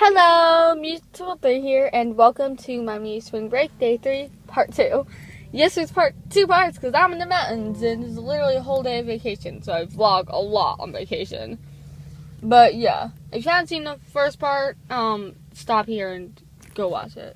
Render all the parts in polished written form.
Hello, pt2 here, and welcome to my Mewy Spring Break Day 3, Part 2. Yes, there's two parts because I'm in the mountains and it's literally a whole day of vacation, so I vlog a lot on vacation. But yeah, if you haven't seen the first part, stop here and go watch it.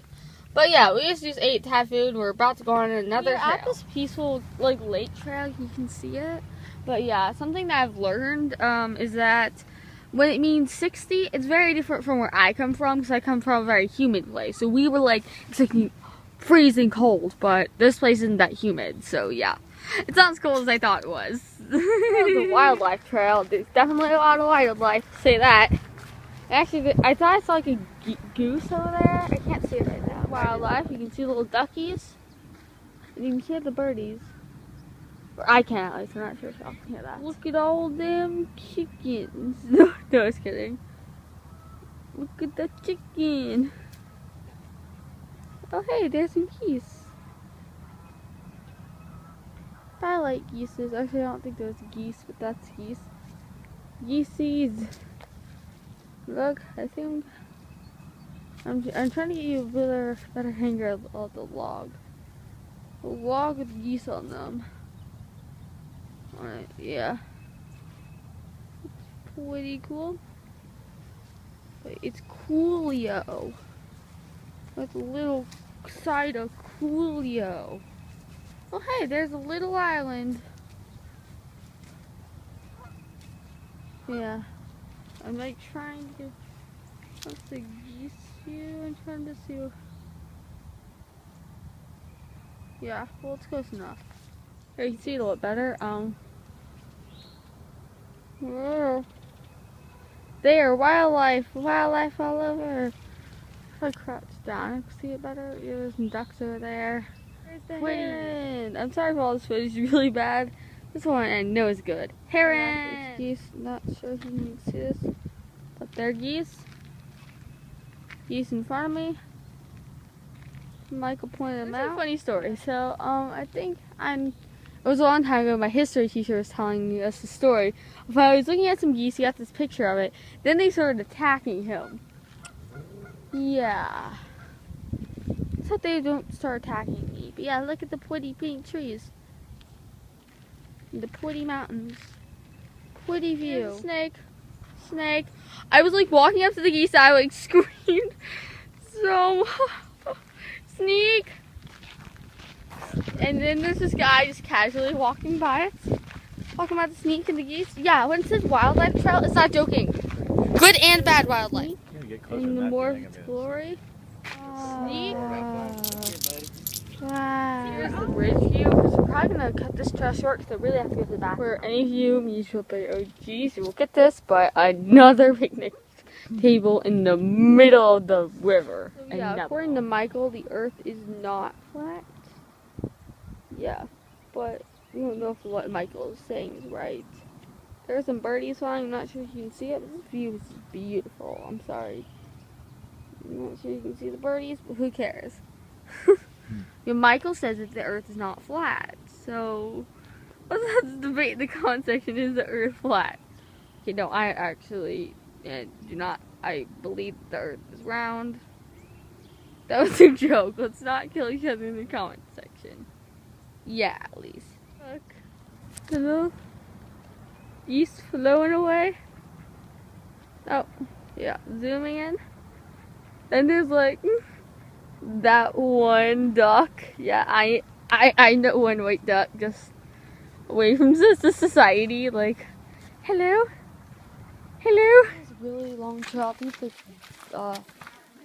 But yeah, we just ate to have food. We're about to go on another trail. At this peaceful lake trail, you can see it. But yeah, something that I've learned is that when it means 60, it's very different from where I come from, because I come from a very humid place. So we were it's like freezing cold, but this place isn't that humid, so yeah. It's not as cold as I thought it was. The wildlife trail, there's definitely a lot of wildlife, say that. Actually, I thought I saw like a goose over there. I can't see it right now. Wildlife, you can see little duckies, and you can hear the birdies. Or I can't, at least. I'm not sure if y'all can hear that. Look at all them chickens. No, I was kidding. Look at the chicken. Oh, hey, there's some geese. I like geeses. Actually, I don't think there's geese, but that's geese. Geesees. Look, I think I'm trying to get you a better hanger of the log. A log with geese on them. Alright, yeah. It's pretty cool. But it's Coolio. That's a little side of Coolio. Oh hey, there's a little island. Yeah. I'm trying to what's the geese here? I'm trying to see. Yeah, well it's close enough. Here you can see it a little better. There, wildlife all over. If I crouch down, I can see it better. Yeah, there's some ducks over there. There's the heron. I'm sorry if all this footage is really bad. This one I know is good. Heron! Geese, not sure if you can see this. But they're geese. Geese in front of me. Michael pointed them out. It's a funny story. So, I think it was a long time ago, my history teacher was telling us a story. If I was looking at some geese, he got this picture of it. Then they started attacking him. Yeah. Let's hope they don't start attacking me. But yeah, look at the pretty pink trees. And the pretty mountains. Pretty view. Snake. I was walking up to the geese, I screamed. So, Sneake. And then there's this guy just casually walking by us. Talking about the sneak and the geese. Yeah, when it says wildlife trail, it's not joking. Good and bad wildlife. In the more of its glory. Sneak. Wow. Here's the bridge view, because we're probably going to cut this trail short because I really have to go to the back. For any of you mutual player OGs, you will get this, but another picnic table in the middle of the river. So yeah, according to Michael, the earth is not flat. Yeah, but we don't know if what Michael is saying is right. There's some birdies flying. I'm not sure if you can see it, but this view is beautiful. I'm sorry. I'm not sure you can see the birdies, but who cares? Michael says that the earth is not flat. So, let's debate in the comment section, is the earth flat? Okay, no, I actually do not. I believe the earth is round. That was a joke. Let's not kill each other in the comment section. Yeah, at least. Look. The little geese flowing away. Oh, yeah, zooming in. And there's that one duck. Yeah, I know one white duck just away from the society. Hello? Hello? It's a really long trail. I think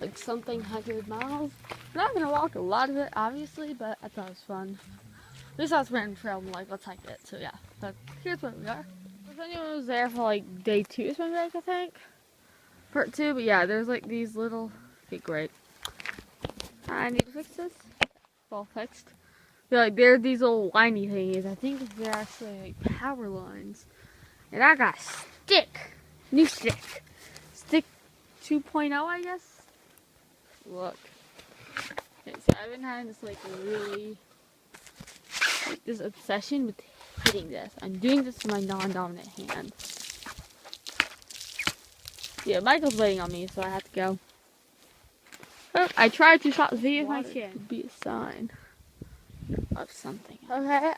it's something 100 miles. I'm not gonna walk a lot of it, obviously, but I thought it was fun. This house random trail, let's hike it. So yeah, but here's where we are. If anyone was there for day 2 spring break, I think. Part 2, but yeah, there's these little, okay, great. I need to fix this. It's all fixed. But there are these little windy thingies. I think they're actually power lines. And I got a stick. New stick. Stick 2.0, I guess. Look. Okay, so I've been having this really this obsession with hitting this. I'm doing this with my non-dominant hand. Yeah, Michael's waiting on me, so I have to go. I tried to stop the video if I can. Could be a sign of something. Okay,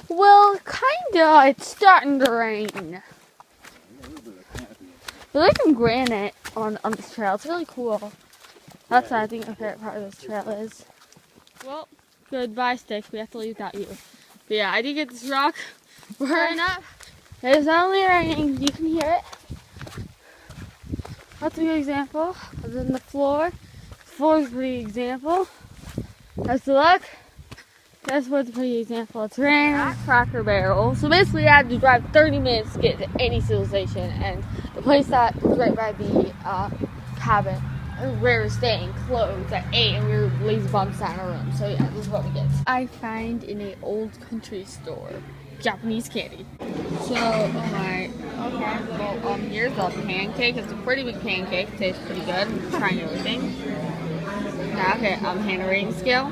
well, kinda, it's starting to rain. There's like some granite on this trail. It's really cool. That's what I think my favorite part of this trail is. Well, goodbye, Stick. We have to leave without you. But yeah, I did get this rock. We're hurrying up. It's only raining. You can hear it. That's a good example. Other than the floor. The floor is a pretty example. That's the look. That's what's a pretty example. It's raining at Cracker Barrel. So basically I had to drive 30 minutes to get to any civilization, and the place that was right by the cabin where we were staying closed at 8, and we were lazy bums sat in our room. So yeah, this is what we get. I find in an old country store Japanese candy. So, alright, okay, well, here's a pancake. It's a pretty big pancake. It tastes pretty good. I'm trying everything. Yeah, okay, hand rating scale.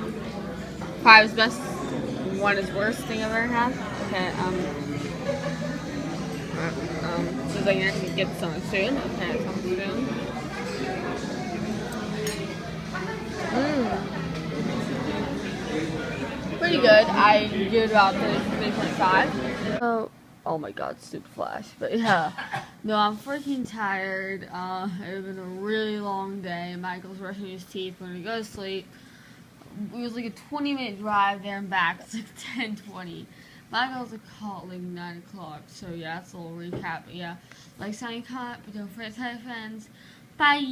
5 is best, 1 is worst thing I've ever had. Okay, seems like you're gonna get some soon. Okay, some soon. Pretty good. I give it about 3.5. Oh my god, stupid flash. But yeah, no, I'm freaking tired. It's been a really long day. Michael's brushing his teeth when we go to sleep. It was like a 20-minute drive there and back. It's like 10:20. Michael's a call at like 9 o'clock. So yeah, that's a little recap. But yeah, like, sign, comment, but don't forget to tell your friends. Bye.